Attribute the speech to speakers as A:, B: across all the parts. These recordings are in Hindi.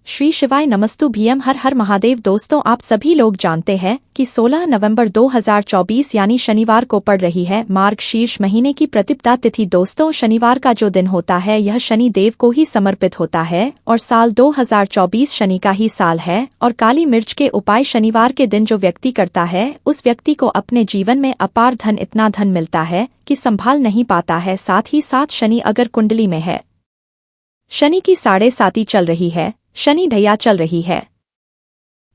A: श्री शिवाय नमस्तु भीम हर हर महादेव। दोस्तों, आप सभी लोग जानते हैं कि 16 नवंबर 2024 यानी शनिवार को पड़ रही है मार्गशीर्ष महीने की प्रतिपदा तिथि। दोस्तों, शनिवार का जो दिन होता है यह शनि देव को ही समर्पित होता है और साल 2024 शनि का ही साल है। और काली मिर्च के उपाय शनिवार के दिन जो व्यक्ति करता है उस व्यक्ति को अपने जीवन में अपार धन, इतना धन मिलता है कि संभाल नहीं पाता है। साथ ही साथ शनि अगर कुंडली में है, शनि की 7.5 चल रही है, शनि ढैया चल रही है,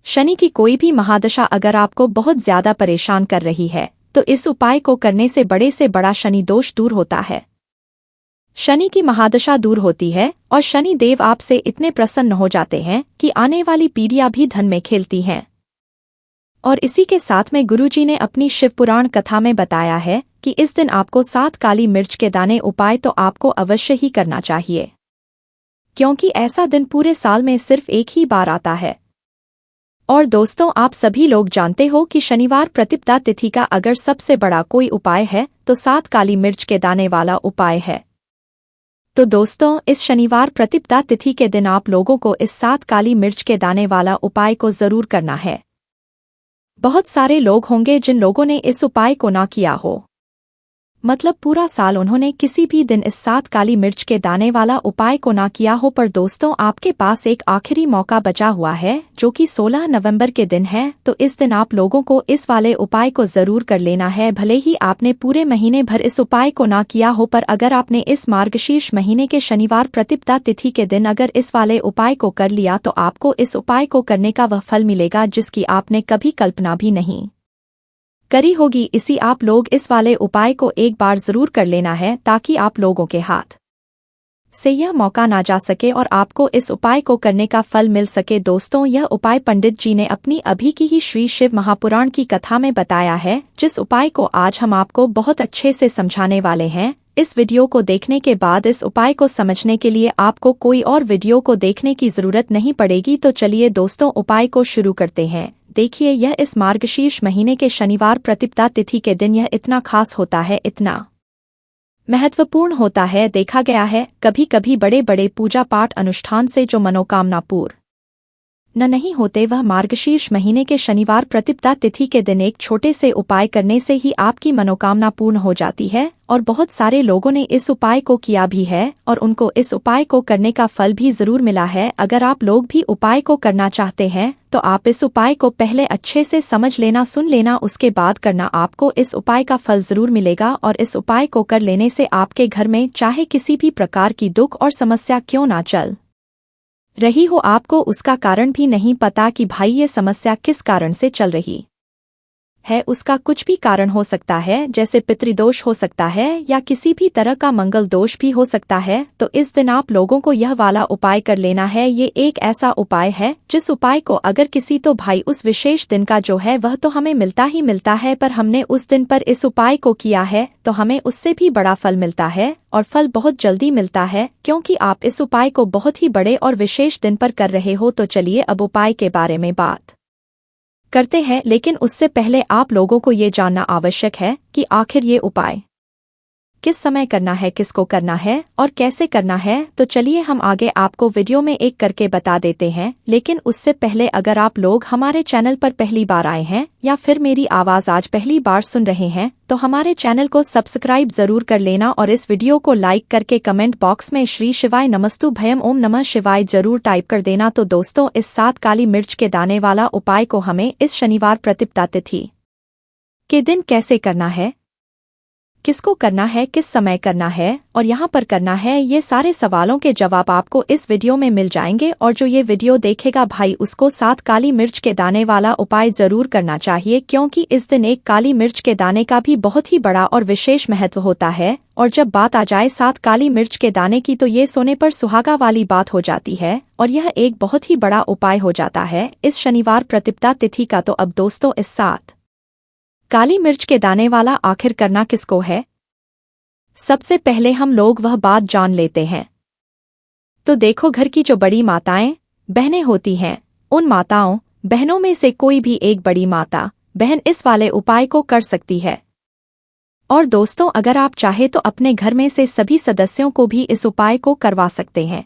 A: शनि की कोई भी महादशा अगर आपको बहुत ज्यादा परेशान कर रही है तो इस उपाय को करने से बड़ा शनि दोष दूर होता है। शनि की महादशा दूर होती है और शनि देव आपसे इतने प्रसन्न हो जाते हैं कि आने वाली पीढ़ियां भी धन में खेलती हैं। और इसी के साथ में गुरुजी ने अपनी शिव पुराण कथा में बताया है कि इस दिन आपको 7 काली मिर्च के दाने उपाय तो आपको अवश्य ही करना चाहिए, क्योंकि ऐसा दिन पूरे साल में सिर्फ एक ही बार आता है। और दोस्तों, आप सभी लोग जानते हो कि शनिवार प्रतिपदा तिथि का अगर सबसे बड़ा कोई उपाय है तो 7 काली मिर्च के दाने वाला उपाय है। तो दोस्तों, इस शनिवार प्रतिपदा तिथि के दिन आप लोगों को इस 7 काली मिर्च के दाने वाला उपाय को जरूर करना है। बहुत सारे लोग होंगे जिन लोगों ने इस उपाय को ना किया हो, मतलब पूरा साल उन्होंने किसी भी दिन इस 7 काली मिर्च के दाने वाला उपाय को ना किया हो। पर दोस्तों, आपके पास एक आखिरी मौका बचा हुआ है जो कि 16 नवंबर के दिन है। तो इस दिन आप लोगों को इस वाले उपाय को जरूर कर लेना है। भले ही आपने पूरे महीने भर इस उपाय को ना किया हो, पर अगर आपने इस मार्गशीर्ष महीने के शनिवार प्रतिपदा तिथि के दिन अगर इस वाले उपाय को कर लिया तो आपको इस उपाय को करने का वह फल मिलेगा जिसकी आपने कभी कल्पना भी नहीं करी होगी। इसी आप लोग इस वाले उपाय को एक बार जरूर कर लेना है ताकि आप लोगों के हाथ से यह मौका ना जा सके और आपको इस उपाय को करने का फल मिल सके। दोस्तों, यह उपाय पंडित जी ने अपनी अभी की ही श्री शिव महापुराण की कथा में बताया है, जिस उपाय को आज हम आपको बहुत अच्छे से समझाने वाले हैं। इस वीडियो को देखने के बाद इस उपाय को समझने के लिए आपको कोई और वीडियो को देखने की जरूरत नहीं पड़ेगी। तो चलिए दोस्तों, उपाय को शुरू करते हैं। देखिए, यह इस मार्गशीर्ष महीने के शनिवार प्रतिपदा तिथि के दिन यह इतना खास होता है, इतना महत्वपूर्ण होता है। देखा गया है कभी कभी बड़े बड़े पूजा पाठ अनुष्ठान से जो मनोकामना पूर्ण नहीं होते, वह मार्गशीर्ष महीने के शनिवार प्रतिपदा तिथि के दिन एक छोटे से उपाय करने से ही आपकी मनोकामना पूर्ण हो जाती है। और बहुत सारे लोगों ने इस उपाय को किया भी है और उनको इस उपाय को करने का फल भी जरूर मिला है। अगर आप लोग भी उपाय को करना चाहते हैं तो आप इस उपाय को पहले अच्छे से समझ लेना, सुन लेना, उसके बाद करना। आपको इस उपाय का फल जरूर मिलेगा और इस उपाय को कर लेने से आपके घर में चाहे किसी भी प्रकार की दुख और समस्या क्यों ना चल रही हो, आपको उसका कारण भी नहीं पता कि भाई ये समस्या किस कारण से चल रही है। उसका कुछ भी कारण हो सकता है, जैसे पितृदोष हो सकता है या किसी भी तरह का मंगल दोष भी हो सकता है। तो इस दिन आप लोगों को यह वाला उपाय कर लेना है। ये एक ऐसा उपाय है जिस उपाय को अगर किसी तो भाई उस विशेष दिन का जो है वह तो हमें मिलता ही मिलता है, पर हमने उस दिन पर इस उपाय को किया है तो हमें उससे भी बड़ा फल मिलता है और फल बहुत जल्दी मिलता है, क्योंकि आप इस उपाय को बहुत ही बड़े और विशेष दिन पर कर रहे हो। तो चलिए अब उपाय के बारे में बात करते हैं, लेकिन उससे पहले आप लोगों को ये जानना आवश्यक है कि आखिर ये उपाय किस समय करना है, किसको करना है और कैसे करना है। तो चलिए हम आगे आपको वीडियो में एक करके बता देते हैं। लेकिन उससे पहले अगर आप लोग हमारे चैनल पर पहली बार आए हैं या फिर मेरी आवाज आज पहली बार सुन रहे हैं तो हमारे चैनल को सब्सक्राइब जरूर कर लेना और इस वीडियो को लाइक करके कमेंट बॉक्स में श्री शिवाय नमस्तु भयम ओम नमः शिवाय जरूर टाइप कर देना। तो दोस्तों, इस 7 काली मिर्च के दाने वाला उपाय को हमें इस शनिवार प्रतिपदा तिथि के दिन कैसे करना है, किसको करना है, किस समय करना है और यहाँ पर करना है, ये सारे सवालों के जवाब आपको इस वीडियो में मिल जाएंगे। और जो ये वीडियो देखेगा भाई उसको 7 काली मिर्च के दाने वाला उपाय जरूर करना चाहिए, क्योंकि इस दिन एक काली मिर्च के दाने का भी बहुत ही बड़ा और विशेष महत्व होता है। और जब बात आ जाए 7 काली मिर्च के दाने की तो ये सोने पर सुहागा वाली बात हो जाती है और यह एक बहुत ही बड़ा उपाय हो जाता है इस शनिवार प्रतिपदा तिथि का। तो अब दोस्तों, इस 7 काली मिर्च के दाने वाला आखिर करना किसको है, सबसे पहले हम लोग वह बात जान लेते हैं। तो देखो, घर की जो बड़ी माताएं बहनें होती हैं, उन माताओं बहनों में से कोई भी एक बड़ी माता बहन इस वाले उपाय को कर सकती है। और दोस्तों, अगर आप चाहे तो अपने घर में से सभी सदस्यों को भी इस उपाय को करवा सकते हैं।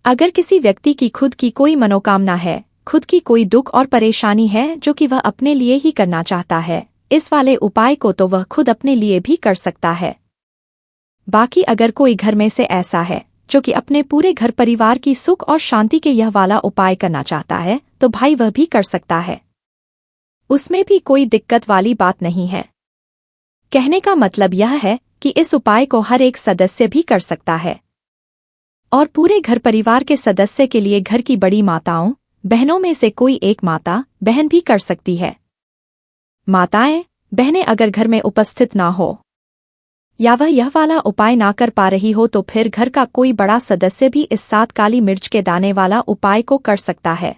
A: अगर किसी व्यक्ति की खुद की कोई मनोकामना है, खुद की कोई दुख और परेशानी है जो कि वह अपने लिए ही करना चाहता है, इस वाले उपाय को तो वह खुद अपने लिए भी कर सकता है। बाकी अगर कोई घर में से ऐसा है जो कि अपने पूरे घर परिवार की सुख और शांति के यह वाला उपाय करना चाहता है, तो भाई वह भी कर सकता है। उसमें भी कोई दिक्कत वाली बात नहीं है। कहने का मतलब यह है कि इस उपाय को हर एक सदस्य भी कर सकता है और पूरे घर परिवार के सदस्य के लिए घर की बड़ी माताओं बहनों में से कोई एक माता बहन भी कर सकती है। माताएं बहनें अगर घर में उपस्थित ना हो या वह यह वाला उपाय ना कर पा रही हो, तो फिर घर का कोई बड़ा सदस्य भी इस 7 काली मिर्च के दाने वाला उपाय को कर सकता है।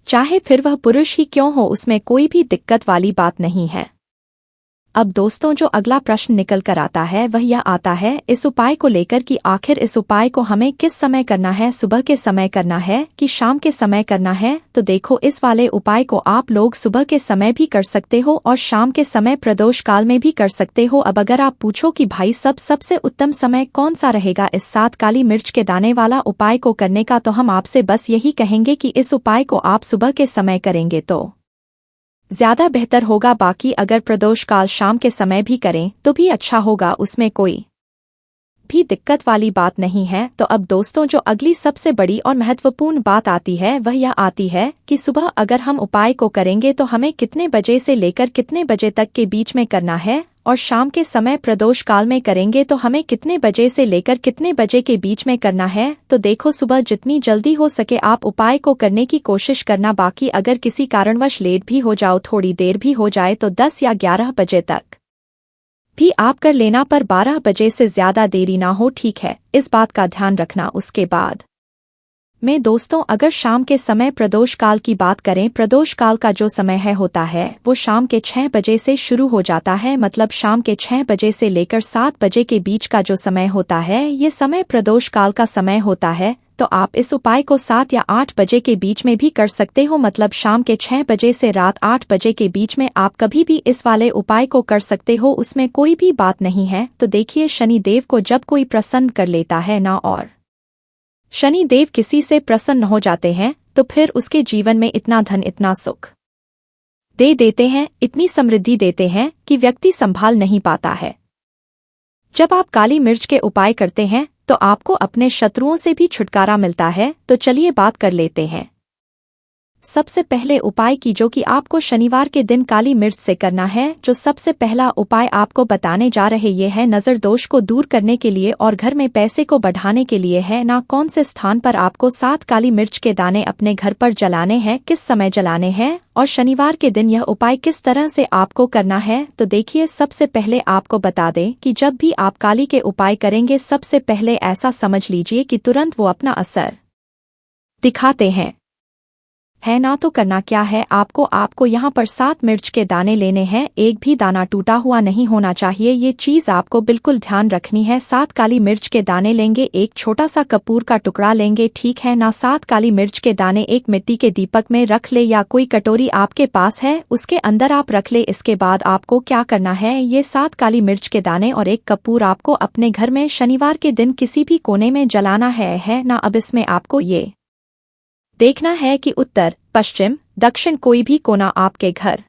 A: चाहे फिर वह पुरुष ही क्यों हो, उसमें कोई भी दिक्कत वाली बात नहीं है। अब दोस्तों, जो अगला प्रश्न निकल कर आता है वह यह आता है इस उपाय को लेकर कि आखिर इस उपाय को हमें किस समय करना है, सुबह के समय करना है कि शाम के समय करना है। तो देखो, इस वाले उपाय को आप लोग सुबह के समय भी कर सकते हो और शाम के समय प्रदोष काल में भी कर सकते हो। अब अगर आप पूछो कि भाई सबसे उत्तम समय कौन सा रहेगा इस 7 काली मिर्च के दाने वाला उपाय को करने का, तो हम आपसे बस यही कहेंगे कि इस उपाय को आप सुबह के समय करेंगे तो ज्यादा बेहतर होगा। बाकी अगर प्रदोष काल शाम के समय भी करें तो भी अच्छा होगा, उसमें कोई भी दिक्कत वाली बात नहीं है। तो अब दोस्तों, जो अगली सबसे बड़ी और महत्वपूर्ण बात आती है वह यह आती है कि सुबह अगर हम उपाय को करेंगे तो हमें कितने बजे से लेकर कितने बजे तक के बीच में करना है, और शाम के समय प्रदोष काल में करेंगे तो हमें कितने बजे से लेकर कितने बजे के बीच में करना है। तो देखो, सुबह जितनी जल्दी हो सके आप उपाय को करने की कोशिश करना। बाकी अगर किसी कारणवश लेट भी हो जाओ, थोड़ी देर भी हो जाए, तो 10 या 11 बजे तक भी आप कर लेना, पर 12 बजे से ज्यादा देरी ना हो, ठीक है? इस बात का ध्यान रखना। उसके बाद में दोस्तों, अगर शाम के समय प्रदोष काल की बात करें, प्रदोष काल का जो समय होता है वो शाम के 6 बजे से शुरू हो जाता है। मतलब शाम के 6 बजे से लेकर 7 बजे के बीच का जो समय होता है, ये समय प्रदोष काल का समय होता है। तो आप इस उपाय को 7 या 8 बजे के बीच में भी कर सकते हो। मतलब शाम के 6 बजे से रात 8 बजे के बीच में आप कभी भी इस वाले उपाय को कर सकते हो, उसमें कोई भी बात नहीं है। तो देखिए, शनिदेव को जब कोई प्रसन्न कर लेता है ना, और शनिदेव किसी से प्रसन्न हो जाते हैं, तो फिर उसके जीवन में इतना धन, इतना सुख दे देते हैं, इतनी समृद्धि देते हैं कि व्यक्ति संभाल नहीं पाता है। जब आप काली मिर्च के उपाय करते हैं तो आपको अपने शत्रुओं से भी छुटकारा मिलता है। तो चलिए बात कर लेते हैं सबसे पहले उपाय की, जो कि आपको शनिवार के दिन काली मिर्च से करना है। जो सबसे पहला उपाय आपको बताने जा रहे ये है नजर दोष को दूर करने के लिए और घर में पैसे को बढ़ाने के लिए है ना। कौन से स्थान पर आपको 7 काली मिर्च के दाने अपने घर पर जलाने हैं, किस समय जलाने हैं, और शनिवार के दिन यह उपाय किस तरह से आपको करना है। तो देखिए, सबसे पहले आपको बता दें कि जब भी आप काली के उपाय करेंगे, सबसे पहले ऐसा समझ लीजिए कि तुरंत वो अपना असर दिखाते हैं, है ना। तो करना क्या है, आपको यहाँ पर 7 मिर्च के दाने लेने हैं। एक भी दाना टूटा हुआ नहीं होना चाहिए, ये चीज आपको बिल्कुल ध्यान रखनी है। 7 काली मिर्च के दाने लेंगे, एक छोटा सा कपूर का टुकड़ा लेंगे, ठीक है ना। 7 काली मिर्च के दाने एक मिट्टी के दीपक में रख ले या कोई कटोरी आपके पास है उसके अंदर आप रख ले। इसके बाद आपको क्या करना है, ये 7 काली मिर्च के दाने और एक कपूर आपको अपने घर में शनिवार के दिन किसी भी कोने में जलाना है ना। अब इसमें आपको ये देखना है कि उत्तर, पश्चिम, दक्षिण कोई भी कोना आपके घर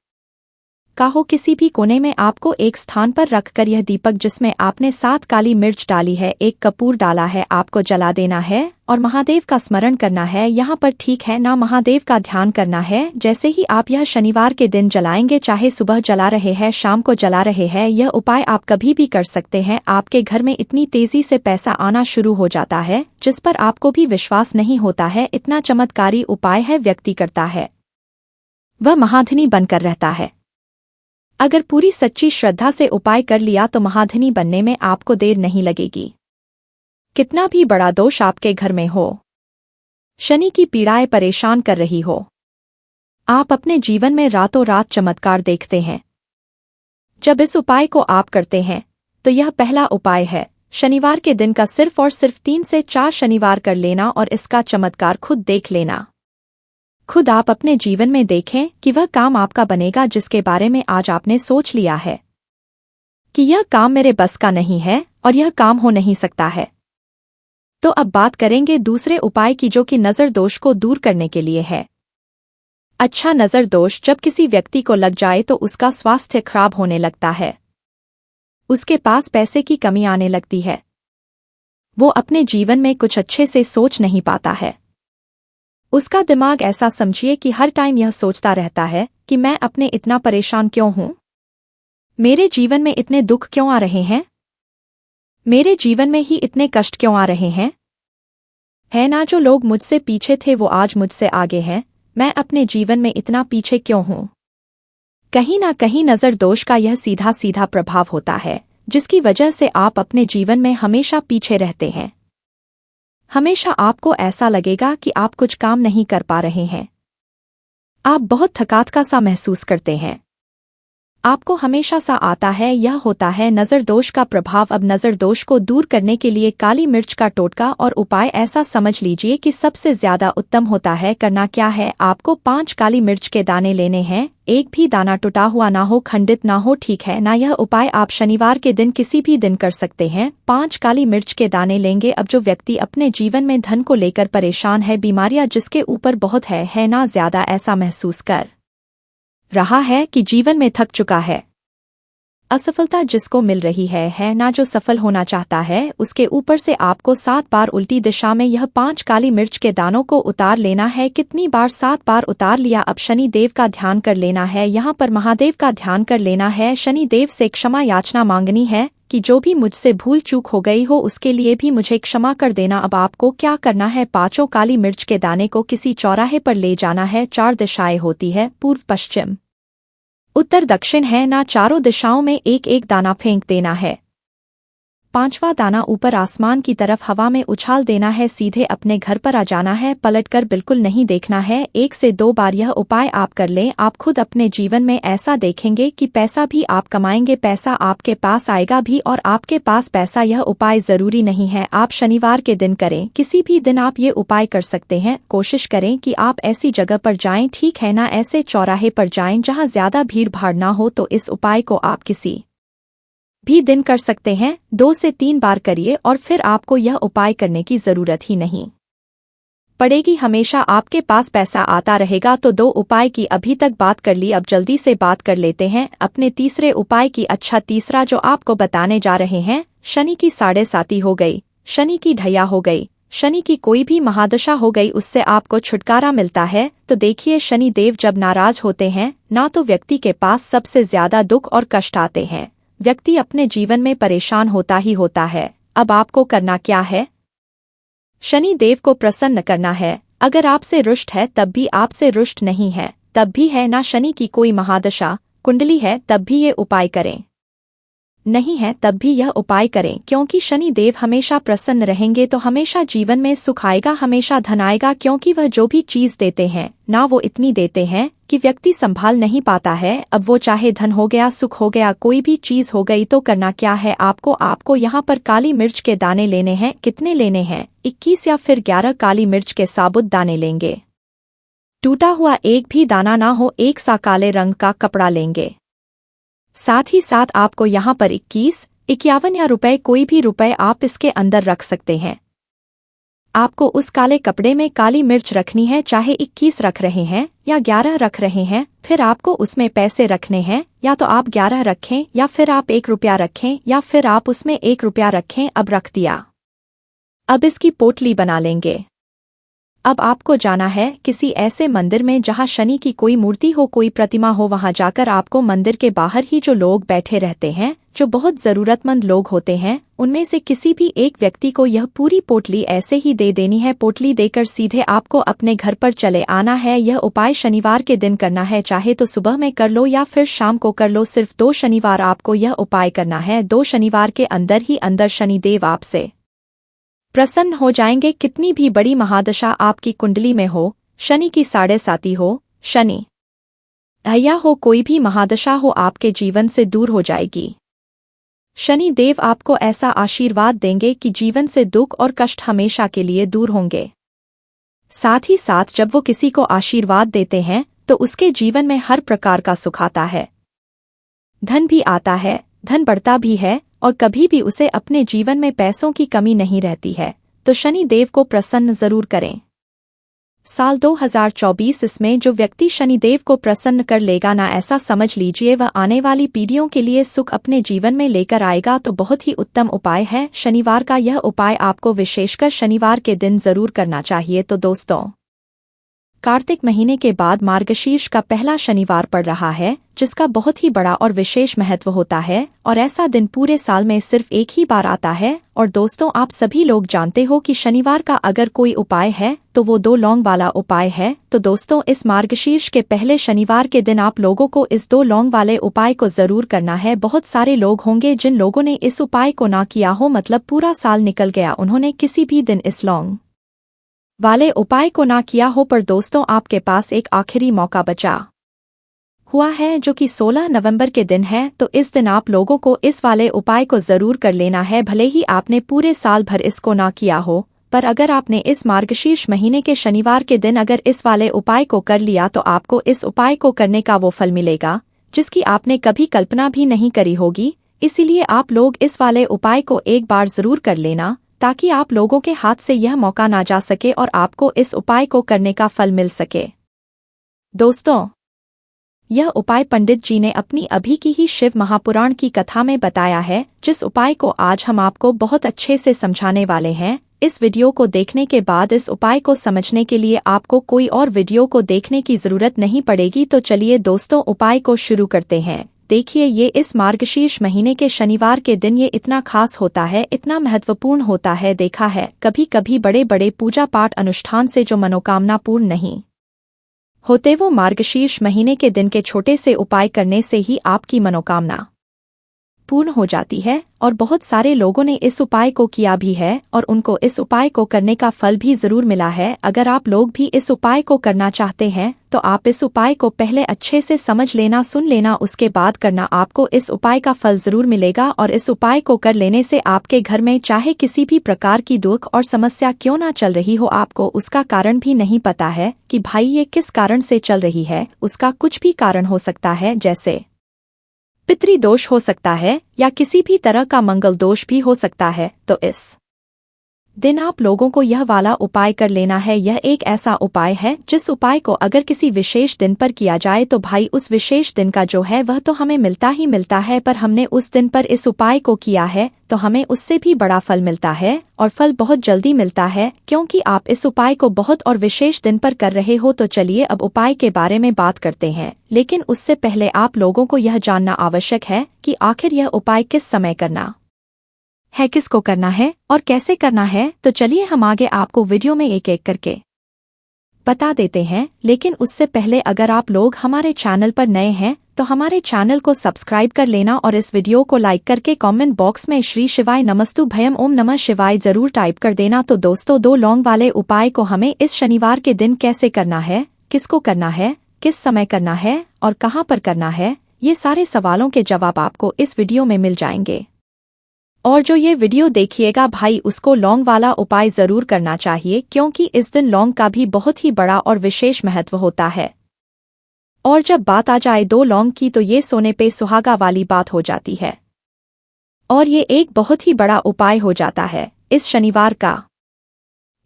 A: का हो, किसी भी कोने में आपको एक स्थान पर रखकर यह दीपक जिसमें आपने 7 काली मिर्च डाली है, एक कपूर डाला है, आपको जला देना है और महादेव का स्मरण करना है यहाँ पर, ठीक है ना। महादेव का ध्यान करना है। जैसे ही आप यह शनिवार के दिन जलाएंगे, चाहे सुबह जला रहे हैं, शाम को जला रहे हैं, यह उपाय आप कभी भी कर सकते हैं। आपके घर में इतनी तेजी से पैसा आना शुरू हो जाता है जिस पर आपको भी विश्वास नहीं होता है। इतना चमत्कारी उपाय है, व्यक्ति करता है वह महाधनी बनकर रहता है। अगर पूरी सच्ची श्रद्धा से उपाय कर लिया तो महाधनी बनने में आपको देर नहीं लगेगी। कितना भी बड़ा दोष आपके घर में हो, शनि की पीड़ाएं परेशान कर रही हो, आप अपने जीवन में रातों रात चमत्कार देखते हैं जब इस उपाय को आप करते हैं। तो यह पहला उपाय है, शनिवार के दिन का सिर्फ और सिर्फ 3 से 4 शनिवार कर लेना और इसका चमत्कार खुद देख लेना। खुद आप अपने जीवन में देखें कि वह काम आपका बनेगा जिसके बारे में आज आपने सोच लिया है कि यह काम मेरे बस का नहीं है और यह काम हो नहीं सकता है। तो अब बात करेंगे दूसरे उपाय की, जो कि नज़र दोष को दूर करने के लिए है। अच्छा, नज़र दोष जब किसी व्यक्ति को लग जाए तो उसका स्वास्थ्य खराब होने लगता है, उसके पास पैसे की कमी आने लगती है, वो अपने जीवन में कुछ अच्छे से सोच नहीं पाता है। उसका दिमाग ऐसा समझिए कि हर टाइम यह सोचता रहता है कि मैं अपने इतना परेशान क्यों हूं, मेरे जीवन में इतने दुख क्यों आ रहे हैं, मेरे जीवन में ही इतने कष्ट क्यों आ रहे हैं। है ना, जो लोग मुझसे पीछे थे वो आज मुझसे आगे हैं, मैं अपने जीवन में इतना पीछे क्यों हूं। कहीं ना कहीं नज़र दोष का यह सीधा सीधा प्रभाव होता है, जिसकी वजह से आप अपने जीवन में हमेशा पीछे रहते हैं। हमेशा आपको ऐसा लगेगा कि आप कुछ काम नहीं कर पा रहे हैं, आप बहुत थकात का सा महसूस करते हैं, आपको हमेशा सा आता है। यह होता है नज़र दोष का प्रभाव। अब नज़र दोष को दूर करने के लिए काली मिर्च का टोटका और उपाय ऐसा समझ लीजिए कि सबसे ज्यादा उत्तम होता है। करना क्या है, आपको 5 काली मिर्च के दाने लेने हैं, एक भी दाना टूटा हुआ ना हो, खंडित ना हो, ठीक है ना। यह उपाय आप शनिवार के दिन किसी भी दिन कर सकते हैं। 5 काली मिर्च के दाने लेंगे। अब जो व्यक्ति अपने जीवन में धन को लेकर परेशान है, बीमारियां जिसके ऊपर बहुत है ना, ज्यादा ऐसा महसूस कर रहा है कि जीवन में थक चुका है, असफलता जिसको मिल रही है ना, जो सफल होना चाहता है, उसके ऊपर से आपको 7 बार उल्टी दिशा में यह 5 काली मिर्च के दानों को उतार लेना है। कितनी बार? 7 बार उतार लिया। अब शनि देव का ध्यान कर लेना है, यहाँ पर महादेव का ध्यान कर लेना है। शनि देव से क्षमा याचना मांगनी है कि जो भी मुझसे भूल चूक हो गई हो उसके लिए भी मुझे क्षमा कर देना। अब आपको क्या करना है, 5 काली मिर्च के दाने को किसी चौराहे पर ले जाना है। 4 दिशाएं होती है, पूर्व, पश्चिम, उत्तर, दक्षिण है ना, चारों दिशाओं में एक एक दाना फेंक देना है। 5वां दाना ऊपर आसमान की तरफ हवा में उछाल देना है। सीधे अपने घर पर आ जाना है, पलटकर बिल्कुल नहीं देखना है। 1 से 2 बार यह उपाय आप कर लें, आप खुद अपने जीवन में ऐसा देखेंगे कि पैसा भी आप कमाएंगे, पैसा आपके पास आएगा भी और आपके पास पैसा। यह उपाय जरूरी नहीं है आप शनिवार के दिन करें, किसी भी दिन आप ये उपाय कर सकते हैं। कोशिश करें कि आप ऐसी जगह पर जाएं, ठीक है ना, ऐसे चौराहे पर जाएं जहां ज्यादा भीड़ भाड़ ना हो। तो इस उपाय को आप किसी भी दिन कर सकते हैं, 2 से 3 बार करिए और फिर आपको यह उपाय करने की जरूरत ही नहीं पड़ेगी, हमेशा आपके पास पैसा आता रहेगा। तो 2 उपाय की अभी तक बात कर ली, अब जल्दी से बात कर लेते हैं अपने तीसरे उपाय की। अच्छा, तीसरा जो आपको बताने जा रहे हैं, शनि की 7.5 हो गई, शनि की ढैया हो गई, शनि की कोई भी महादशा हो गई, उससे आपको छुटकारा मिलता है। तो देखिए, शनि देव जब नाराज होते हैं ना, तो व्यक्ति के पास सबसे ज्यादा दुख और कष्ट आते हैं, व्यक्ति अपने जीवन में परेशान होता ही होता है। अब आपको करना क्या है, शनि देव को प्रसन्न करना है। अगर आपसे रुष्ट है तब भी, आपसे रुष्ट नहीं है तब भी, है ना, शनि की कोई महादशा कुंडली है तब भी ये उपाय करें, नहीं है तब भी यह उपाय करें, क्योंकि शनि देव हमेशा प्रसन्न रहेंगे तो हमेशा जीवन में सुख आएगा, हमेशा धन आएगा। क्योंकि वह जो भी चीज देते हैं ना, वो इतनी देते हैं कि व्यक्ति संभाल नहीं पाता है। अब वो चाहे धन हो गया, सुख हो गया, कोई भी चीज हो गई। तो करना क्या है, आपको यहाँ पर काली मिर्च के दाने लेने हैं। कितने लेने हैं, 21 या फिर 11 काली मिर्च के साबुत दाने लेंगे। टूटा हुआ एक भी दाना ना हो, एक सा काले रंग का कपड़ा लेंगे। साथ ही साथ आपको यहाँ पर 21, 51 या रुपए, कोई भी रुपए आप इसके अंदर रख सकते हैं। आपको उस काले कपड़े में काली मिर्च रखनी है, चाहे 21 रख रहे हैं या 11 रख रहे हैं। फिर आपको उसमें पैसे रखने हैं, या तो आप 11 रखें या फिर आप 1 रुपया रखें या फिर आप उसमें 1 रुपया रखें। अब रख दिया, अब इसकी पोटली बना लेंगे। अब आपको जाना है किसी ऐसे मंदिर में जहां शनि की कोई मूर्ति हो, कोई प्रतिमा हो। वहां जाकर आपको मंदिर के बाहर ही जो लोग बैठे रहते हैं, जो बहुत जरूरतमंद लोग होते हैं, उनमें से किसी भी एक व्यक्ति को यह पूरी पोटली ऐसे ही दे देनी है। पोटली देकर सीधे आपको अपने घर पर चले आना है। यह उपाय शनिवार के दिन करना है, चाहे तो सुबह में कर लो या फिर शाम को कर लो। सिर्फ 2 शनिवार आपको यह उपाय करना है। 2 शनिवार के अंदर ही अंदर शनिदेव आपसे प्रसन्न हो जाएंगे। कितनी भी बड़ी महादशा आपकी कुंडली में हो, शनि की 7.5 हो, शनि ढैया हो, कोई भी महादशा हो, आपके जीवन से दूर हो जाएगी। शनि देव आपको ऐसा आशीर्वाद देंगे कि जीवन से दुख और कष्ट हमेशा के लिए दूर होंगे। साथ ही साथ जब वो किसी को आशीर्वाद देते हैं तो उसके जीवन में हर प्रकार का सुख आता है, धन भी आता है, धन बढ़ता भी है और कभी भी उसे अपने जीवन में पैसों की कमी नहीं रहती है। तो शनि देव को प्रसन्न जरूर करें। साल 2024 इसमें जो व्यक्ति शनिदेव को प्रसन्न कर लेगा ना, ऐसा समझ लीजिए वह आने वाली पीढ़ियों के लिए सुख अपने जीवन में लेकर आएगा। तो बहुत ही उत्तम उपाय है शनिवार का यह उपाय, आपको विशेषकर शनिवार के दिन जरूर करना चाहिए। तो दोस्तों, कार्तिक महीने के बाद मार्गशीर्ष का पहला शनिवार पड़ रहा है, जिसका बहुत ही बड़ा और विशेष महत्व होता है और ऐसा दिन पूरे साल में सिर्फ एक ही बार आता है। और दोस्तों, आप सभी लोग जानते हो कि शनिवार का अगर कोई उपाय है तो वो 2 लौंग वाला उपाय है। तो दोस्तों, इस मार्गशीर्ष के पहले शनिवार के दिन आप लोगों को इस 2 लौंग वाले उपाय को जरूर करना है। बहुत सारे लोग होंगे जिन लोगों ने इस उपाय को ना किया हो, मतलब पूरा साल निकल गया, उन्होंने किसी भी दिन इस लौंग वाले उपाय को ना किया हो। पर दोस्तों, आपके पास एक आखिरी मौका बचा हुआ है जो कि 16 नवंबर के दिन है। तो इस दिन आप लोगों को इस वाले उपाय को जरूर कर लेना है। भले ही आपने पूरे साल भर इसको ना किया हो, पर अगर आपने इस मार्गशीर्ष महीने के शनिवार के दिन अगर इस वाले उपाय को कर लिया तो आपको इस उपाय को करने का वो फल मिलेगा जिसकी आपने कभी कल्पना भी नहीं करी होगी। इसीलिए आप लोग इस वाले उपाय को एक बार जरूर कर लेना, ताकि आप लोगों के हाथ से यह मौका ना जा सके और आपको इस उपाय को करने का फल मिल सके। दोस्तों, यह उपाय पंडित जी ने अपनी अभी की ही शिव महापुराण की कथा में बताया है, जिस उपाय को आज हम आपको बहुत अच्छे से समझाने वाले हैं। इस वीडियो को देखने के बाद इस उपाय को समझने के लिए आपको कोई और वीडियो को देखने की जरूरत नहीं पड़ेगी। तो चलिए दोस्तों, उपाय को शुरू करते हैं। देखिए, ये इस मार्गशीर्ष महीने के शनिवार के दिन ये इतना खास होता है, इतना महत्वपूर्ण होता है। देखा है कभी कभी बड़े बड़े पूजा पाठ अनुष्ठान से जो मनोकामना पूर्ण नहीं होते, वो मार्गशीर्ष महीने के दिन के छोटे से उपाय करने से ही आपकी मनोकामना पूर्ण हो जाती है। और बहुत सारे लोगों ने इस उपाय को किया भी है और उनको इस उपाय को करने का फल भी जरूर मिला है। अगर आप लोग भी इस उपाय को करना चाहते हैं तो आप इस उपाय को पहले अच्छे से समझ लेना, सुन लेना, उसके बाद करना। आपको इस उपाय का फल जरूर मिलेगा और इस उपाय को कर लेने से आपके घर में चाहे किसी भी प्रकार की दुख और समस्या क्यों ना चल रही हो, आपको उसका कारण भी नहीं पता है कि भाई ये किस कारण से चल रही है, उसका कुछ भी कारण हो सकता है, जैसे पितृ दोष हो सकता है या किसी भी तरह का मंगल दोष भी हो सकता है। तो इस दिन आप लोगों को यह वाला उपाय कर लेना है। यह एक ऐसा उपाय है जिस उपाय को अगर किसी विशेष दिन पर किया जाए तो भाई उस विशेष दिन का जो है वह तो हमें मिलता ही मिलता है, पर हमने उस दिन पर इस उपाय को किया है तो हमें उससे भी बड़ा फल मिलता है और फल बहुत जल्दी मिलता है, क्योंकि आप इस उपाय को बहुत और विशेष दिन पर कर रहे हो। तो चलिए अब उपाय के बारे में बात करते हैं, लेकिन उससे पहले आप लोगों को यह जानना आवश्यक है कि आखिर यह उपाय किस समय करना है, किसको करना है और कैसे करना है। तो चलिए हम आगे आपको वीडियो में एक एक करके बता देते हैं। लेकिन उससे पहले अगर आप लोग हमारे चैनल पर नए हैं तो हमारे चैनल को सब्सक्राइब कर लेना और इस वीडियो को लाइक करके कमेंट बॉक्स में श्री शिवाय नमस्तु भयम ओम नमः शिवाय जरूर टाइप कर देना। तो दोस्तों, 2 लौंग वाले उपाय को हमें इस शनिवार के दिन कैसे करना है, किसको करना है, किस समय करना है और कहाँ पर करना है, ये सारे सवालों के जवाब आपको इस वीडियो में मिल जाएंगे। और जो ये वीडियो देखिएगा भाई, उसको लौंग वाला उपाय जरूर करना चाहिए, क्योंकि इस दिन लौंग का भी बहुत ही बड़ा और विशेष महत्व होता है। और जब बात आ जाए 2 लौंग की तो ये सोने पे सुहागा वाली बात हो जाती है और ये एक बहुत ही बड़ा उपाय हो जाता है इस शनिवार का।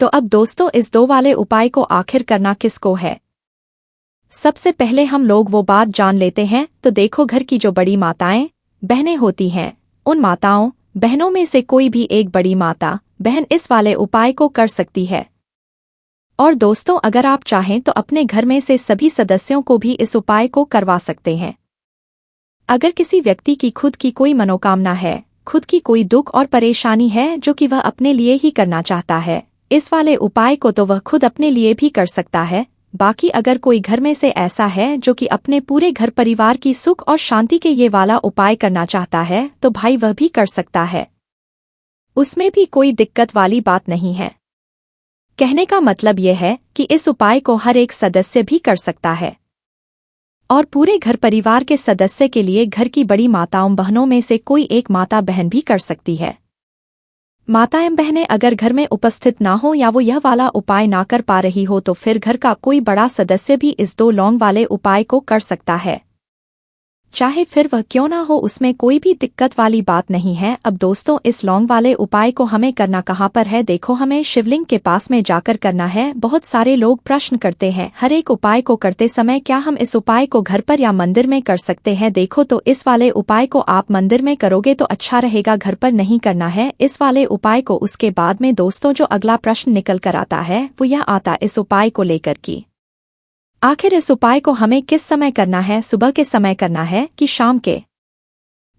A: तो अब दोस्तों, इस 2 वाले उपाय को आखिर करना किसको है, सबसे पहले हम लोग वो बात जान लेते हैं। तो देखो, घर की जो बड़ी माताएं बहनें होती हैं, उन माताओं बहनों में से कोई भी एक बड़ी माता बहन इस वाले उपाय को कर सकती है। और दोस्तों, अगर आप चाहें तो अपने घर में से सभी सदस्यों को भी इस उपाय को करवा सकते हैं। अगर किसी व्यक्ति की खुद की कोई मनोकामना है, खुद की कोई दुख और परेशानी है जो कि वह अपने लिए ही करना चाहता है, इस वाले उपाय को तो वह खुद अपने लिए भी कर सकता है। बाकी अगर कोई घर में से ऐसा है जो कि अपने पूरे घर परिवार की सुख और शांति के ये वाला उपाय करना चाहता है तो भाई वह भी कर सकता है, उसमें भी कोई दिक्कत वाली बात नहीं है। कहने का मतलब यह है कि इस उपाय को हर एक सदस्य भी कर सकता है और पूरे घर परिवार के सदस्य के लिए घर की बड़ी माताओं बहनों में से कोई एक माता बहन भी कर सकती है। माताएं बहनें अगर घर में उपस्थित ना हो या वो यह वाला उपाय ना कर पा रही हो तो फिर घर का कोई बड़ा सदस्य भी इस 2 लौंग वाले उपाय को कर सकता है। चाहे फिर वह क्यों ना हो, उसमें कोई भी दिक्कत वाली बात नहीं है। अब दोस्तों, इस लौंग वाले उपाय को हमें करना कहाँ पर है? देखो, हमें शिवलिंग के पास में जाकर करना है। बहुत सारे लोग प्रश्न करते हैं हर एक उपाय को करते समय क्या हम इस उपाय को घर पर या मंदिर में कर सकते हैं? देखो, तो इस वाले उपाय को आप मंदिर में करोगे तो अच्छा रहेगा, घर पर नहीं करना है इस वाले उपाय को। उसके बाद में दोस्तों, जो अगला प्रश्न निकल कर आता है वो यह आता इस उपाय को लेकर कि आखिर इस उपाय को हमें किस समय करना है? सुबह के समय करना है कि शाम के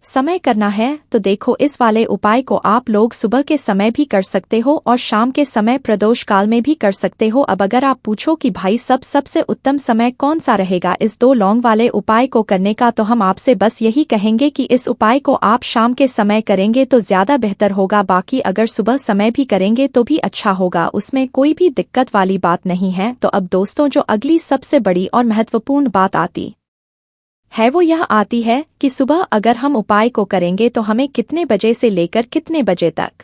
A: समय करना है? तो देखो, इस वाले उपाय को आप लोग सुबह के समय भी कर सकते हो और शाम के समय प्रदोष काल में भी कर सकते हो। अब अगर आप पूछो कि भाई सबसे उत्तम समय कौन सा रहेगा इस दो लौंग वाले उपाय को करने का, तो हम आपसे बस यही कहेंगे कि इस उपाय को आप शाम के समय करेंगे तो ज्यादा बेहतर होगा। बाकी अगर सुबह समय भी करेंगे तो भी अच्छा होगा, उसमें कोई भी दिक्कत वाली बात नहीं है। तो अब दोस्तों, जो अगली सबसे बड़ी और महत्वपूर्ण बात आती है वो यह आती है कि सुबह अगर हम उपाय को करेंगे तो हमें कितने बजे से लेकर कितने बजे तक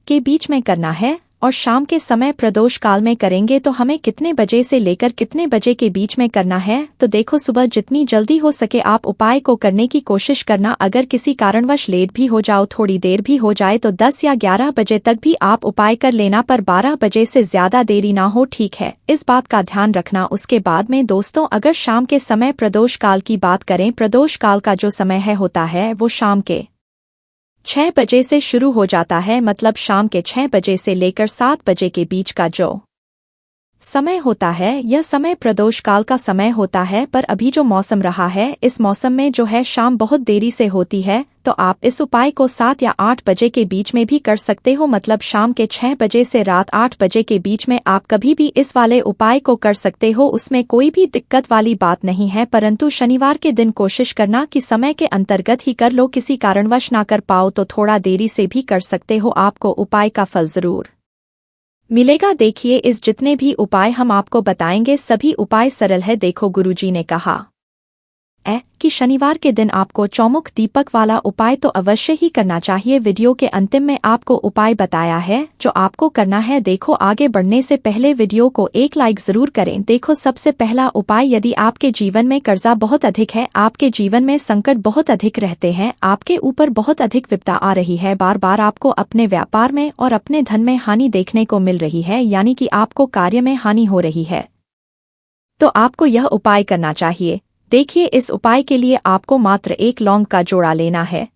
A: के बीच में करना है, और शाम के समय प्रदोष काल में करेंगे तो हमें कितने बजे से लेकर कितने बजे के बीच में करना है। तो देखो, सुबह जितनी जल्दी हो सके आप उपाय को करने की कोशिश करना। अगर किसी कारणवश लेट भी हो जाओ, थोड़ी देर भी हो जाए, तो 10 या 11 बजे तक भी आप उपाय कर लेना, पर 12 बजे से ज्यादा देरी ना हो, ठीक है? इस बात का ध्यान रखना। उसके बाद में दोस्तों, अगर शाम के समय प्रदोष काल की बात करें, प्रदोष काल का जो समय होता है वो शाम के 6 बजे से शुरू हो जाता है। मतलब शाम के 6 बजे से लेकर 7 बजे के बीच का जो समय होता है यह समय प्रदोष काल का समय होता है। पर अभी जो मौसम रहा है, इस मौसम में जो है शाम बहुत देरी से होती है, तो आप इस उपाय को 7 या 8 बजे के बीच में भी कर सकते हो। मतलब शाम के 6 बजे से रात 8 बजे के बीच में आप कभी भी इस वाले उपाय को कर सकते हो, उसमें कोई भी दिक्कत वाली बात नहीं है। परंतु शनिवार के दिन कोशिश करना कि समय के अंतर्गत ही कर लो, किसी कारणवश ना कर पाओ तो थोड़ा देरी से भी कर सकते हो, आपको उपाय का फल जरूर मिलेगा। देखिए, इस जितने भी उपाय हम आपको बताएंगे सभी उपाय सरल है। देखो, गुरुजी ने कहा कि शनिवार के दिन आपको चौमुख दीपक वाला उपाय तो अवश्य ही करना चाहिए। वीडियो के अंतिम में आपको उपाय बताया है जो आपको करना है। देखो, आगे बढ़ने से पहले वीडियो को एक लाइक जरूर करें। देखो, सबसे पहला उपाय, यदि आपके जीवन में कर्जा बहुत अधिक है, आपके जीवन में संकट बहुत अधिक रहते हैं, आपके ऊपर बहुत अधिक विपदा आ रही है, बार बार आपको अपने व्यापार में और अपने धन में हानि देखने को मिल रही है, यानी कि आपको कार्य में हानि हो रही है, तो आपको यह उपाय करना चाहिए। देखिए, इस उपाय के लिए आपको मात्र एक लौंग का जोड़ा लेना है,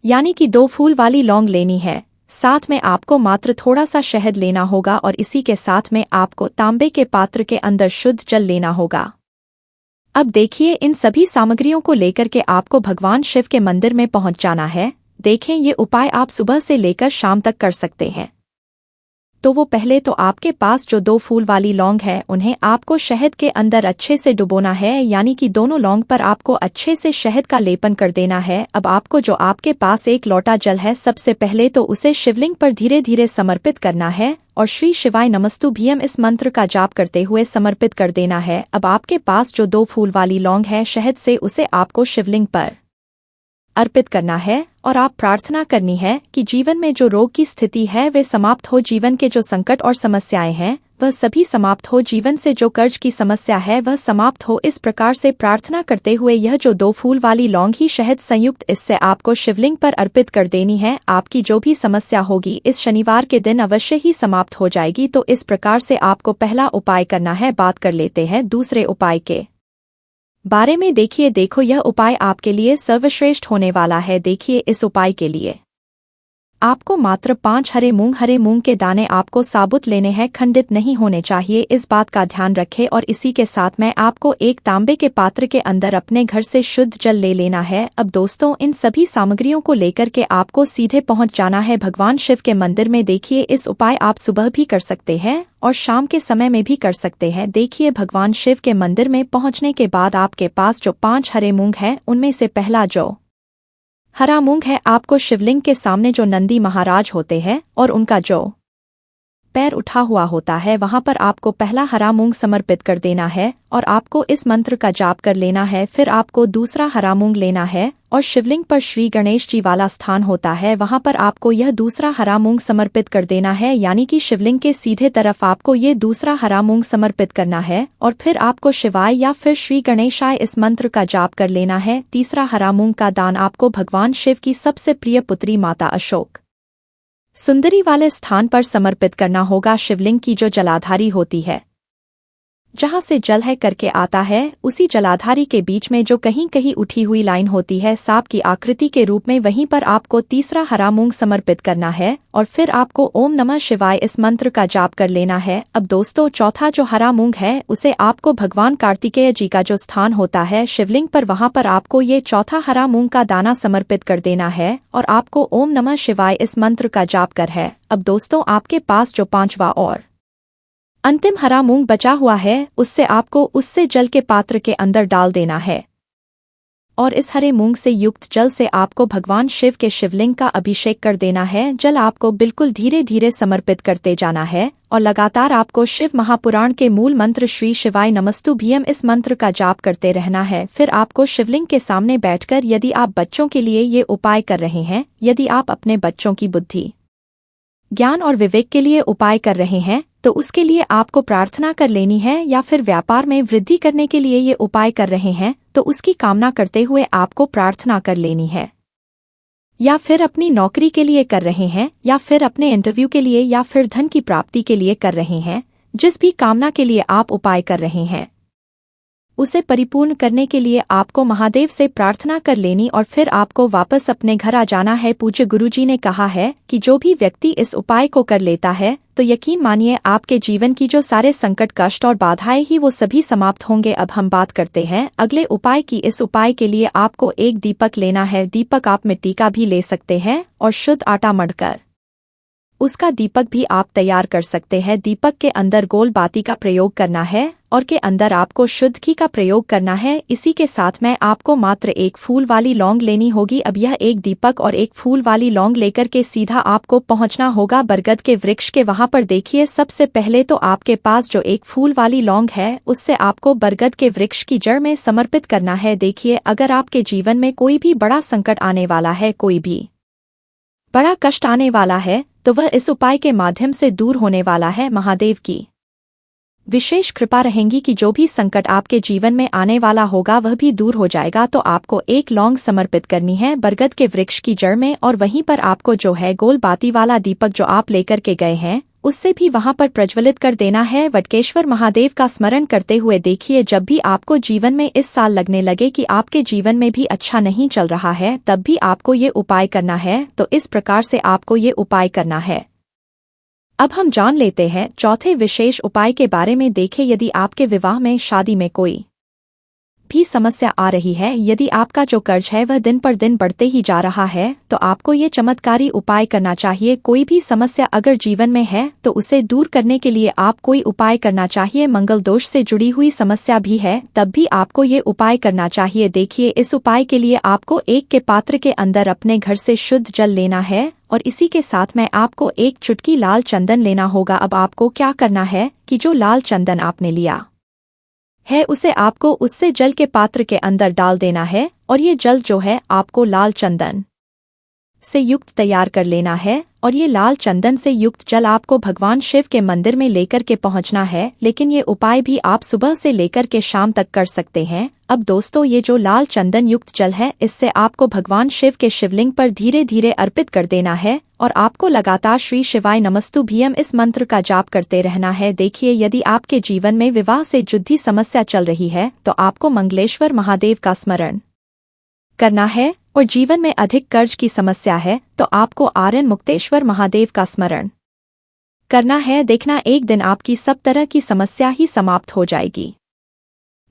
A: यानी कि 2 फूल वाली लौंग लेनी है। साथ में आपको मात्र थोड़ा सा शहद लेना होगा और इसी के साथ में आपको तांबे के पात्र के अंदर शुद्ध जल लेना होगा। अब देखिए, इन सभी सामग्रियों को लेकर के आपको भगवान शिव के मंदिर में पहुंच जाना है। देखें, ये उपाय आप सुबह से लेकर शाम तक कर सकते हैं। तो वो पहले तो आपके पास जो 2 फूल वाली लौंग है उन्हें आपको शहद के अंदर अच्छे से डुबोना है, यानी कि दोनों लौंग पर आपको अच्छे से शहद का लेपन कर देना है। अब आपको जो आपके पास एक लोटा जल है, सबसे पहले तो उसे शिवलिंग पर धीरे धीरे समर्पित करना है और श्री शिवाय नमस्तुभ्यम इस मंत्र का जाप करते हुए समर्पित कर देना है। अब आपके पास जो 2 फूल वाली लौंग है शहद से, उसे आपको शिवलिंग पर अर्पित करना है और आप प्रार्थना करनी है कि जीवन में जो रोग की स्थिति है वे समाप्त हो, जीवन के जो संकट और समस्याएं हैं वह सभी समाप्त हो, जीवन से जो कर्ज की समस्या है वह समाप्त हो। इस प्रकार से प्रार्थना करते हुए यह जो 2 फूल वाली लौंग ही शहद संयुक्त, इससे आपको शिवलिंग पर अर्पित कर देनी है। आपकी जो भी समस्या होगी इस शनिवार के दिन अवश्य ही समाप्त हो जाएगी। तो इस प्रकार से आपको पहला उपाय करना है। बात कर लेते हैं दूसरे उपाय के बारे में। देखो, यह उपाय आपके लिए सर्वश्रेष्ठ होने वाला है। देखिए, इस उपाय के लिए आपको मात्र 5 हरे मूंग के दाने आपको साबुत लेने हैं, खंडित नहीं होने चाहिए, इस बात का ध्यान रखें। और इसी के साथ में आपको एक तांबे के पात्र के अंदर अपने घर से शुद्ध जल ले लेना है। अब दोस्तों, इन सभी सामग्रियों को लेकर के आपको सीधे पहुंच जाना है भगवान शिव के मंदिर में। देखिए, इस उपाय आप सुबह भी कर सकते हैं और शाम के समय में भी कर सकते हैं। देखिए, भगवान शिव के मंदिर में पहुंचने के बाद आपके पास जो 5 हरे मूंग हैं उनमें से पहला जो हरा मूंग है, आपको शिवलिंग के सामने जो नंदी महाराज होते हैं और उनका जो पैर उठा हुआ होता है वहां पर आपको पहला हरा मूंग समर्पित कर देना है और आपको इस मंत्र का जाप कर लेना है। फिर आपको दूसरा हरा मूंग लेना है और शिवलिंग पर श्री गणेश जी वाला स्थान होता है वहां पर आपको यह दूसरा हरा मूंग समर्पित कर देना है, यानी कि शिवलिंग के सीधे तरफ आपको ये दूसरा हरा मूंग समर्पित करना है और फिर आपको शिवाय या फिर श्री गणेशाय इस मंत्र का जाप कर लेना है। तीसरा हरा मूंग का दान आपको भगवान शिव की सबसे प्रिय पुत्री माता अशोक सुंदरी वाले स्थान पर समर्पित करना होगा। शिवलिंग की जो जलाधारी होती है, जहां से जल है करके आता है, उसी जलाधारी के बीच में जो कहीं कहीं उठी हुई लाइन होती है सांप की आकृति के रूप में, वहीं पर आपको तीसरा हरा मूंग समर्पित करना है और फिर आपको ओम नमः शिवाय इस मंत्र का जाप कर लेना है। अब दोस्तों, चौथा जो हरा मूंग है उसे आपको भगवान कार्तिकेय जी का जो स्थान होता है शिवलिंग पर, वहां पर आपको ये चौथा हरा मूंग का दाना समर्पित कर देना है और आपको ओम नमः शिवाय इस मंत्र का जाप कर है। अब दोस्तों, आपके पास जो पांचवा और अंतिम हरा मूंग बचा हुआ है उससे आपको उससे जल के पात्र के अंदर डाल देना है और इस हरे मूंग से युक्त जल से आपको भगवान शिव के शिवलिंग का अभिषेक कर देना है। जल आपको बिल्कुल धीरे धीरे समर्पित करते जाना है और लगातार आपको शिव महापुराण के मूल मंत्र श्री शिवाय नमस्तुभ्यम इस मंत्र का जाप करते रहना है। फिर आपको शिवलिंग के सामने बैठकर, यदि आप बच्चों के लिए ये उपाय कर रहे हैं, यदि आप अपने बच्चों की बुद्धि, ज्ञान और विवेक के लिए उपाय कर रहे हैं तो उसके लिए आपको प्रार्थना कर लेनी है, या फिर व्यापार में वृद्धि करने के लिए ये उपाय कर रहे हैं तो उसकी कामना करते हुए आपको प्रार्थना कर लेनी है, या फिर अपनी नौकरी के लिए कर रहे हैं, या फिर अपने इंटरव्यू के लिए, या फिर धन की प्राप्ति के लिए कर रहे हैं। जिस भी कामना के लिए आप उपाय कर रहे हैं उसे परिपूर्ण करने के लिए आपको महादेव से प्रार्थना कर लेनी और फिर आपको वापस अपने घर आ जाना है। पूज्य गुरुजी ने कहा है कि जो भी व्यक्ति इस उपाय को कर लेता है तो यकीन मानिए आपके जीवन की जो सारे संकट, कष्ट और बाधाएं ही वो सभी समाप्त होंगे। अब हम बात करते हैं अगले उपाय की। इस उपाय के लिए आपको एक दीपक लेना है। दीपक आप मिट्टी का भी ले सकते हैं और शुद्ध आटा मढ़कर उसका दीपक भी आप तैयार कर सकते हैं। दीपक के अंदर गोल बाती का प्रयोग करना है और के अंदर आपको शुद्ध घी का प्रयोग करना है। इसी के साथ में आपको मात्र एक फूल वाली लौंग लेनी होगी। अब यह एक दीपक और एक फूल वाली लौंग लेकर के सीधा आपको पहुंचना होगा बरगद के वृक्ष के वहां पर। देखिए, सबसे पहले तो आपके पास जो एक फूल वाली लौंग है उससे आपको बरगद के वृक्ष की जड़ में समर्पित करना है। देखिए, अगर आपके जीवन में कोई भी बड़ा संकट आने वाला है, कोई भी बड़ा कष्ट आने वाला है, तो वह इस उपाय के माध्यम से दूर होने वाला है। महादेव की विशेष कृपा रहेंगी कि जो भी संकट आपके जीवन में आने वाला होगा वह भी दूर हो जाएगा। तो आपको एक लौंग समर्पित करनी है बरगद के वृक्ष की जड़ में और वहीं पर आपको जो है गोल बाती वाला दीपक जो आप लेकर के गए हैं उससे भी वहां पर प्रज्वलित कर देना है। वटकेश्वर महादेव का स्मरण करते हुए देखिए, जब भी आपको जीवन में इस साल लगने लगे कि आपके जीवन में भी अच्छा नहीं चल रहा है, तब भी आपको ये उपाय करना है। तो इस प्रकार से आपको ये उपाय करना है। अब हम जान लेते हैं चौथे विशेष उपाय के बारे में। देखें, यदि आपके विवाह में, शादी में कोई भी समस्या आ रही है, यदि आपका जो कर्ज है वह दिन पर दिन बढ़ते ही जा रहा है, तो आपको ये चमत्कारी उपाय करना चाहिए। कोई भी समस्या अगर जीवन में है तो उसे दूर करने के लिए आप कोई उपाय करना चाहिए। मंगल दोष से जुड़ी हुई समस्या भी है तब भी आपको ये उपाय करना चाहिए। देखिए, इस उपाय के लिए आपको एक के पात्र के अंदर अपने घर से शुद्ध जल लेना है और इसी के साथ में आपको एक चुटकी लाल चंदन लेना होगा। अब आपको क्या करना है कि जो लाल चंदन आपने लिया है उसे आपको उससे जल के पात्र के अंदर डाल देना है और ये जल जो है आपको लाल चंदन से युक्त तैयार कर लेना है और ये लाल चंदन से युक्त जल आपको भगवान शिव के मंदिर में लेकर के पहुंचना है। लेकिन ये उपाय भी आप सुबह से लेकर के शाम तक कर सकते हैं। अब दोस्तों, ये जो लाल चंदन युक्त जल है इससे आपको भगवान शिव के शिवलिंग पर धीरे धीरे अर्पित कर देना है और आपको लगातार श्री शिवाय नमस्तुभ्यम इस मंत्र का जाप करते रहना है। देखिए, यदि आपके जीवन में विवाह से जुड़ी समस्या चल रही है तो आपको मंगलेश्वर महादेव का स्मरण करना है और जीवन में अधिक कर्ज की समस्या है तो आपको आर्यन मुक्तेश्वर महादेव का स्मरण करना है। देखना, एक दिन आपकी सब तरह की समस्या ही समाप्त हो जाएगी।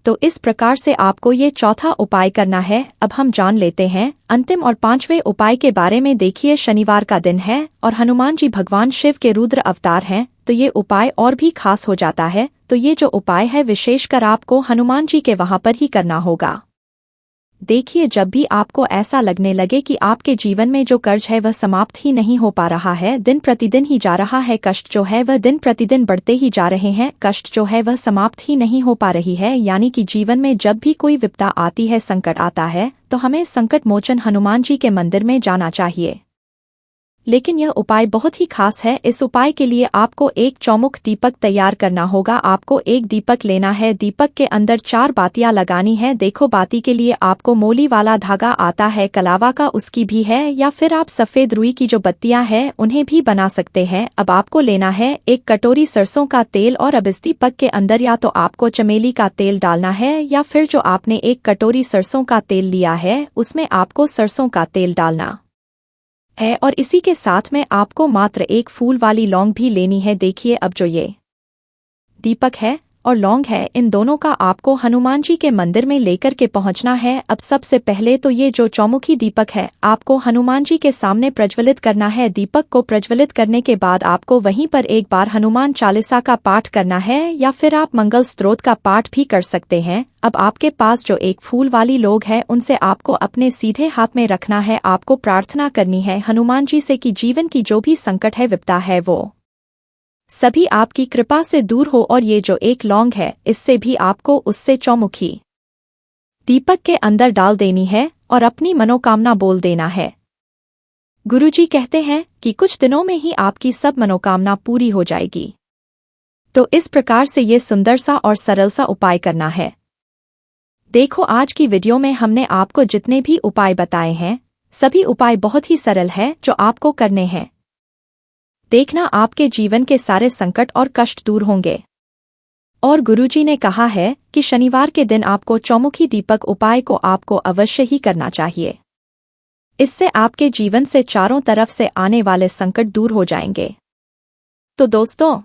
A: तो इस प्रकार से आपको ये चौथा उपाय करना है। अब हम जान लेते हैं अंतिम और पांचवें उपाय के बारे में। देखिए, शनिवार का दिन है और हनुमान जी भगवान शिव के रुद्र अवतार हैं, तो ये उपाय और भी खास हो जाता है। तो ये जो उपाय है विशेषकर आपको हनुमान जी के वहां पर ही करना होगा। देखिए, जब भी आपको ऐसा लगने लगे कि आपके जीवन में जो कर्ज है वह समाप्त ही नहीं हो पा रहा है, दिन प्रतिदिन ही जा रहा है, कष्ट जो है वह दिन प्रतिदिन बढ़ते ही जा रहे हैं, कष्ट जो है वह समाप्त ही नहीं हो पा रही है, यानी कि जीवन में जब भी कोई विपदा आती है, संकट आता है, तो हमें संकट मोचन हनुमान जी के मंदिर में जाना चाहिए। लेकिन यह उपाय बहुत ही खास है। इस उपाय के लिए आपको एक चौमुख दीपक तैयार करना होगा। आपको एक दीपक लेना है, दीपक के अंदर 4 बातियां लगानी है। देखो, बाती के लिए आपको मोली वाला धागा आता है, कलावा का उसकी भी है, या फिर आप सफेद रुई की जो बत्तियां हैं उन्हें भी बना सकते हैं। अब आपको लेना है एक कटोरी सरसों का तेल, और अब इस दीपक के अंदर या तो आपको चमेली का तेल डालना है, या फिर जो आपने एक कटोरी सरसों का तेल लिया है उसमें आपको सरसों का तेल डालना है, और इसी के साथ में आपको मात्र एक फूल वाली लौंग भी लेनी है। देखिए, अब जो ये दीपक है और लौंग है, इन दोनों का आपको हनुमान जी के मंदिर में लेकर के पहुंचना है। अब सबसे पहले तो ये जो चौमुखी दीपक है आपको हनुमान जी के सामने प्रज्वलित करना है। दीपक को प्रज्वलित करने के बाद आपको वहीं पर एक बार हनुमान चालीसा का पाठ करना है, या फिर आप मंगल स्तोत्र का पाठ भी कर सकते हैं। अब आपके पास जो एक फूल वाली लोग है उनसे आपको अपने सीधे हाथ में रखना है। आपको प्रार्थना करनी है हनुमान जी से कि जीवन की जो भी संकट है, विपदा है, वो सभी आपकी कृपा से दूर हो, और ये जो एक लौंग है इससे भी आपको उससे चौमुखी दीपक के अंदर डाल देनी है और अपनी मनोकामना बोल देना है। गुरुजी कहते हैं कि कुछ दिनों में ही आपकी सब मनोकामना पूरी हो जाएगी। तो इस प्रकार से ये सुंदर सा और सरल सा उपाय करना है। देखो, आज की वीडियो में हमने आपको जितने भी उपाय बताए हैं सभी उपाय बहुत ही सरल है जो आपको करने हैं। देखना, आपके जीवन के सारे संकट और कष्ट दूर होंगे। और गुरुजी ने कहा है कि शनिवार के दिन आपको चौमुखी दीपक उपाय को आपको अवश्य ही करना चाहिए। इससे आपके जीवन से चारों तरफ से आने वाले संकट दूर हो जाएंगे। तो दोस्तों,